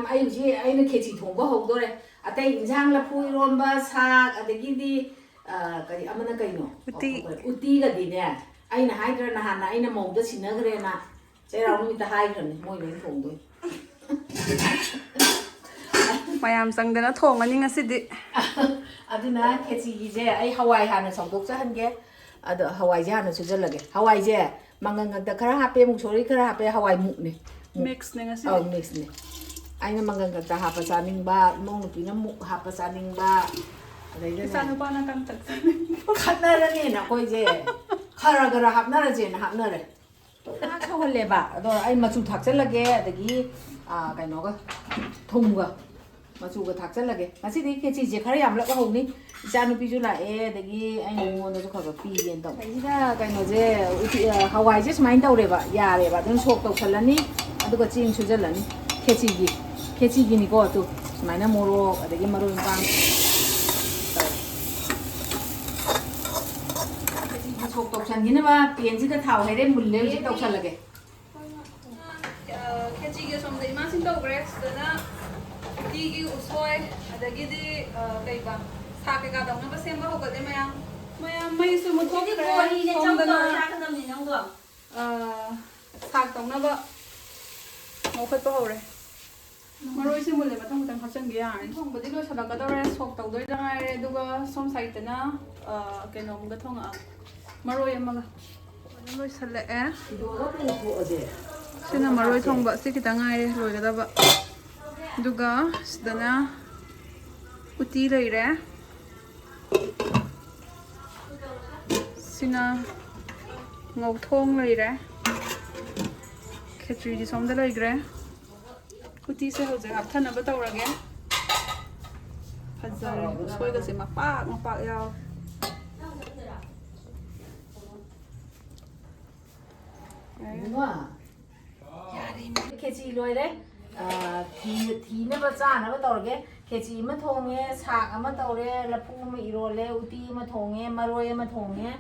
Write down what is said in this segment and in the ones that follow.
ꯃꯌꯥꯝ ꯑꯩꯅ ꯈꯦꯆꯤ ꯊꯣꯡꯕ ꯍꯧꯗꯣꯔꯦ ꯑꯇꯩ ꯏꯟꯖꯥꯡ ꯂꯐꯨ ꯏꯔꯣꯟꯕ ꯁꯥꯛ ꯑꯗꯒꯤꯗꯤ ꯀꯔꯤ ꯑꯃꯅ ꯀꯩꯅꯣ ꯎꯇꯤꯒꯗꯤꯅꯦ ꯑꯩꯅ ꯍꯥꯏꯗ꯭ꯔꯥ ꯅꯍꯥꯟ ꯑꯩꯅ ꯃꯧꯗ ꯁꯤꯟꯅꯈ꯭ꯔꯦꯅ ꯆꯩꯔꯥꯎ ꯅꯨꯃꯤꯠꯇ ꯍꯥꯏꯈ꯭ꯔꯕꯅꯤ ꯃꯣꯏ ꯂꯣꯏꯅ ꯊꯣꯡꯗꯣꯏ ꯃꯌꯥꯝ ꯆꯪꯗꯅ ꯊꯣꯡꯉꯅꯤ ꯉꯁꯤꯗꯤ ꯑꯗꯨꯅ ꯈꯦꯆꯤꯒꯤꯁꯦ ꯑꯩ ꯍꯋꯥꯏ ꯍꯥꯟꯅ ꯁꯧꯗꯣꯛꯆꯍꯟꯒꯦ ꯑꯗꯣ ꯍꯋꯥꯏꯁꯦ ꯍꯥꯟꯅ ꯁꯨꯖꯜꯂꯒꯦ ꯍꯋꯥꯏꯁꯦ ꯃꯪꯒꯟ ꯈꯛꯇ ꯈꯔ ꯍꯥꯞꯄꯦ ꯃꯨꯛꯁꯣꯔꯤ ꯈꯔ ꯍꯥꯞꯄꯦ ꯍꯋꯥꯏ ꯃꯨꯛꯅꯦ ꯃꯤꯛꯁꯅꯦ ꯉꯁꯤꯗꯤ ꯃꯤꯛꯁꯅꯦ ꯑꯩꯅ ꯃꯪꯒꯟ ꯈꯛꯇ ꯍꯥꯞꯄ ꯆꯥꯅꯤꯡꯕ ꯏꯃꯧ ꯅꯨꯄꯤꯅ ꯃꯨꯛ ꯍꯥꯞꯄ ꯆꯥꯅꯤꯡꯕ ꯑꯗꯩꯗ ꯏꯆꯥꯅꯨꯄꯥꯅ ꯀꯪꯇꯛ ꯆꯥꯅꯤꯡꯕ ꯈꯠꯅꯔꯅꯤꯅ ꯑꯩꯈꯣꯏꯁꯦ ꯈꯔ ꯈꯔ ꯍꯥꯞꯅꯔꯁꯦꯅ ꯍꯥꯞꯅꯔꯦ ꯉꯥꯏꯍꯥꯛ ꯁꯧꯍꯜꯂꯦꯕ ꯑꯗꯣ ꯑꯩ ꯃꯆꯨ ꯊꯥꯛꯆꯜꯂꯒꯦ ꯑꯗꯒꯤ ꯀꯩꯅꯣꯒ ꯊꯨꯝꯒ ꯃꯆꯨꯒ ꯊꯥꯛꯆꯜꯂꯒꯦ ꯉꯁꯤꯗꯤ ꯈꯦꯆꯤꯁꯦ ꯈꯔ ꯌꯥꯝꯂꯛ ꯍꯧꯅꯤ ꯏꯆꯥ ꯅꯨꯄꯤꯁꯨ ꯂꯥꯛꯑꯦ ꯑꯗꯒꯤ ꯑꯩꯅ ꯃꯉꯣꯟꯗꯁꯨ ꯈꯔ ꯈꯔ ꯄꯤꯒꯦꯅ ꯇꯧ ꯁꯤꯗ ꯀꯩꯅꯣꯁꯦ ꯍꯋꯥꯏꯁꯦ ꯁꯨꯃꯥꯏꯅ ꯇꯧꯔꯦꯕ ꯌꯥꯔꯦꯕ ꯑꯗꯨꯝ ꯁꯣꯛ ꯇꯧꯁꯜꯂꯅꯤ ꯑꯗꯨꯒ ꯆꯦꯡ ꯁꯨꯖꯜꯂꯅꯤ ꯈꯦꯆꯤꯒꯤꯅꯤꯀꯣ ꯑꯗꯨ ꯁꯨꯃꯥꯏꯅ ꯃꯣꯔꯣꯛ ꯑꯗꯒꯤ ꯃꯔꯣꯏ ꯃꯄꯥꯡ ꯈꯦꯆꯤꯒꯤ ꯁꯣꯛ ꯇꯧꯁꯟꯈꯤꯅꯕ ꯄꯦꯟꯁꯤꯗ ꯊꯥꯎ ꯍꯩꯔꯦ ꯃꯨꯜꯂꯦ ꯍꯧꯖꯤꯛ ꯇꯧꯁꯜꯂꯒꯦ ꯈꯦꯆꯤꯒꯤ ꯁꯣꯝꯗ ꯏꯃꯥꯁꯤꯡ ꯇꯧꯈ꯭ꯔꯦ ꯁꯤꯗꯅ ꯎꯇꯤꯒꯤ ꯎꯁꯣꯏ ꯑꯗꯒꯤꯗꯤ ꯀꯩꯕ ꯁꯥ ꯀꯩꯀꯥ ꯇꯧꯅꯕ ꯁꯦꯝꯕ ꯍꯧꯒꯠꯂꯦ ꯃꯌꯥꯝ ꯃꯩꯁꯨ ꯃꯨꯠꯊꯣꯛꯈ꯭ꯔꯦ ꯁꯣꯝꯗꯅ ꯁꯥꯛ ꯇꯧꯅꯕ ꯉꯧꯈꯠꯄ ꯍꯧꯔꯦ ꯃꯔꯣꯏꯁꯦ ꯃꯨꯜꯂꯦ ꯃꯊꯪ ꯃꯊꯪ ꯍꯥꯞꯆꯤꯟꯒꯦ ꯌꯥꯔꯅꯤ ꯊꯣꯡꯕꯗꯤ ꯂꯣꯏꯁꯤꯜꯂꯛꯀꯗꯧꯔꯦ ꯁꯣꯛ ꯇꯧꯗꯣꯏꯗ ꯉꯥꯏꯔꯦ ꯑꯗꯨꯒ ꯁꯣꯝ ꯁꯥꯏꯗꯇꯅ ꯀꯩꯅꯣꯝꯒ ꯊꯣꯡꯉꯛꯑꯒ ꯃꯔꯣꯏ ꯑꯃꯒ ꯑꯗꯨꯝ ꯂꯣꯏꯁꯤꯜꯂꯛꯑꯦ ꯁꯤꯅ ꯃꯔꯣꯏ ꯊꯣꯡꯕ ꯁꯤ ꯈꯤꯇꯪ ꯉꯥꯏꯔꯦ ꯂꯣꯏꯒꯗꯕ ꯑꯗꯨꯒ ꯁꯤꯗꯅ ꯎꯇꯤ ꯂꯩꯔꯦ ꯁꯤꯅ ꯉꯧꯊꯣꯡ ꯂꯩꯔꯦ ꯈꯦꯆ꯭ꯔꯤꯗꯤ ꯁꯣꯝꯗ ꯂꯩꯈ꯭ꯔꯦ ꯎꯇꯤꯁꯦ ꯍꯧꯖꯤꯛ ꯍꯥꯞꯊꯅꯕ ꯇꯧꯔꯒꯦ ꯐꯖꯔꯦ ꯎꯁꯣꯏꯒꯁꯦ ꯃꯄꯥꯛ ꯃꯄꯥꯛ ꯌꯥꯎ ꯈꯦꯆꯤ ꯂꯣꯏꯔꯦ ꯊꯤꯅꯕ ꯆꯥꯅꯕ ꯇꯧꯔꯒꯦ ꯈꯦꯆꯤ ꯑꯃ ꯊꯣꯡꯉꯦ ꯁꯥꯛ ꯑꯃ ꯇꯧꯔꯦ ꯂꯐꯨ ꯑꯃ ꯏꯔꯣꯜꯂꯦ ꯎꯇꯤ ꯑꯃ ꯊꯣꯡꯉꯦ ꯃꯔꯣꯏ ꯑꯃ ꯊꯣꯡꯉꯦ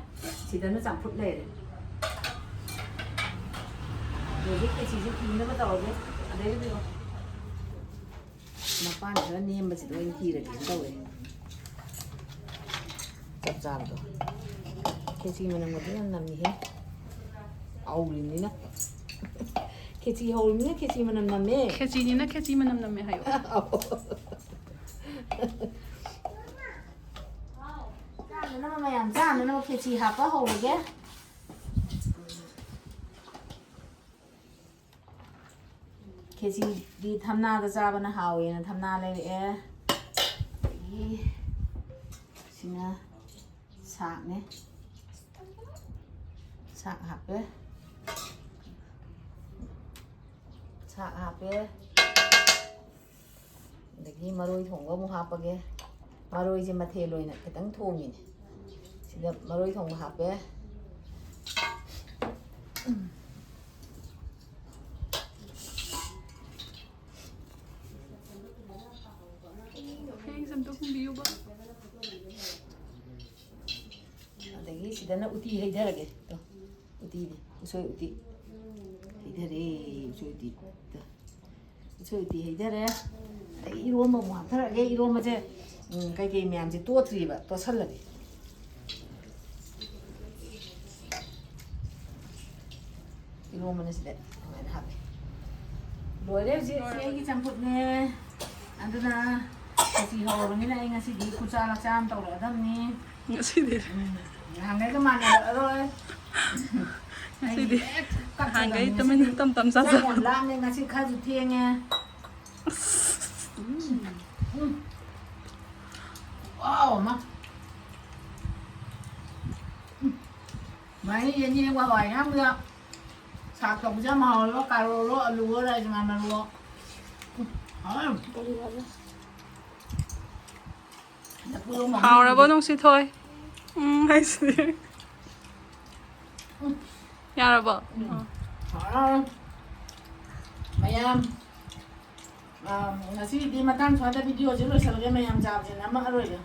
ꯁꯤꯗꯅ ꯆꯝꯐꯨꯠ ꯂꯩꯔꯦ ꯍꯧꯖꯤꯛ ꯈꯦꯆꯤꯁꯦ ꯊꯤꯅꯕ ꯇꯧꯔꯒꯦ ꯑꯗꯩꯗꯤ ꯃꯄꯥꯟ ꯈꯔ ꯅꯦꯝꯕꯁꯤꯗ ꯑꯣꯏꯅ ꯊꯤꯔꯒꯦ ꯇꯧꯋꯦ ꯆꯞ ꯆꯥꯕꯗꯣ ꯈꯦꯆꯤ ꯃꯅꯝꯒꯗꯤ ꯌꯥꯝ ꯅꯝꯃꯤꯍꯦ ꯍꯧꯔꯤꯕꯅꯤꯅ ꯈꯦꯆꯤ ꯍꯧꯔꯤꯕꯅꯤꯅ ꯈꯦꯆꯤ ꯃꯅꯝ ꯅꯝꯃꯦ ꯈꯦꯆꯤꯅꯤꯅ ꯈꯦꯆꯤ ꯃꯅꯝ ꯅꯝꯃꯦ ꯍꯥꯏꯌꯣ ꯆꯥꯅꯅꯕ ꯃꯌꯥꯝ ꯆꯥꯅꯅꯕ ꯈꯦꯆꯤ ꯍꯥꯞꯄ ꯍꯧꯔꯒꯦ ꯈꯦꯆꯤꯗꯤ ꯊꯝꯅꯥꯗ ꯆꯥꯕꯅ ꯍꯥꯎꯋꯦꯅ ꯊꯝꯅꯥ ꯂꯩꯔꯛꯑꯦ ꯑꯗꯒꯤ ꯁꯤꯅ ꯁꯥꯛꯅꯦ ꯁꯥꯛ ꯍꯥꯞꯄꯦ ꯑꯗꯒꯤ ꯃꯔꯣꯏ ꯊꯣꯡꯕ ꯑꯃꯨꯛ ꯍꯥꯞꯄꯒꯦ ꯃꯔꯣꯏꯁꯦ ꯃꯊꯦꯜ ꯑꯣꯏꯅ ꯈꯤꯇꯪ ꯊꯣꯡꯉꯤꯅꯦ ꯁꯤꯗ ꯃꯔꯣꯏ ꯊꯣꯡꯕ ꯍꯥꯞꯄꯦ ꯑꯗꯒꯤ ꯁꯤꯗꯅ ꯎꯇꯤ ꯍꯩꯊꯔꯒꯦ ꯎꯇꯤꯗꯤ ꯎꯁꯣꯏ ꯎꯇꯤ ꯍꯩꯊꯔꯦ ꯎꯁꯣꯏ ꯎꯇꯤ ꯍꯩꯊꯔꯦ ꯑꯗꯒꯤ ꯏꯔꯣꯝꯕ ꯑꯃꯨꯛ ꯍꯥꯞꯊꯔꯛꯑꯒꯦ ꯏꯔꯣꯝꯕꯁꯦ ꯀꯩꯀꯩ ꯃꯌꯥꯝꯁꯦ ꯇꯣꯠꯇ꯭ꯔꯤꯕ ꯇꯣꯠꯁꯜꯂꯒꯦ ꯏꯔꯣꯝꯕꯅ ꯁꯤꯗ ꯑꯗꯨꯃꯥꯏꯅ ꯍꯥꯞꯄꯦ ꯂꯣꯏꯔꯦ ꯍꯧꯖꯤꯛ ꯑꯩꯒꯤ ꯆꯝꯐꯨꯠꯅꯦ ꯑꯗꯨꯅ ꯈꯦꯆꯤ ꯍꯧꯔꯕꯅꯤꯅ ꯑꯩ ꯉꯁꯤꯗꯤ ꯈꯨꯆꯥ ꯂꯛꯆꯥ ꯑꯃ ꯇꯧꯔꯛꯑꯗꯕꯅꯤ ꯉꯁꯤꯗꯤ ꯅꯍꯥꯟꯒꯩꯒ ꯃꯥꯟꯅꯔꯛꯑꯔꯣꯏ ꯉꯁꯤꯗꯤ ꯅꯍꯥꯟꯒꯩ ꯇꯨꯃꯤꯟꯅ ꯇꯝ ꯇꯝ ꯆꯥꯖꯕ ꯌꯥꯝ ꯂꯥꯝꯃꯦ ꯉꯁꯤ ꯈꯔꯁꯨ ꯊꯦꯡꯉꯦ ꯋꯥꯎ ꯑꯃ ꯃꯥꯏꯅ ꯌꯦꯟ ꯍꯋꯥꯏ ꯌꯥꯝꯕꯗ ꯁꯥꯛ ꯇꯧꯕꯁꯦ ꯌꯥꯝ ꯍꯥꯎꯋꯦꯕ ꯀꯥꯔꯣꯠꯂꯣ ꯑꯂꯨꯋꯣ ꯔꯥꯖꯃꯥ ꯃꯔꯨꯋꯣ ꯍꯥꯎꯔꯕꯣ ꯅꯨꯡꯁꯤꯊꯣꯏ ꯍꯥꯏꯁꯤꯗꯤ ꯌꯥꯔꯕꯣ ꯃꯌꯥꯝ ꯉꯁꯤꯗꯤ ꯃꯇꯥꯡ ꯁ꯭ꯋꯥꯏꯗ ꯚꯤꯗꯤꯑꯣꯁꯦ ꯂꯣꯏꯁꯤꯜꯂꯒꯦ ꯃꯌꯥꯝ ꯆꯥꯕꯁꯦ ꯅꯝꯃꯛꯑꯔꯣꯏꯒꯦ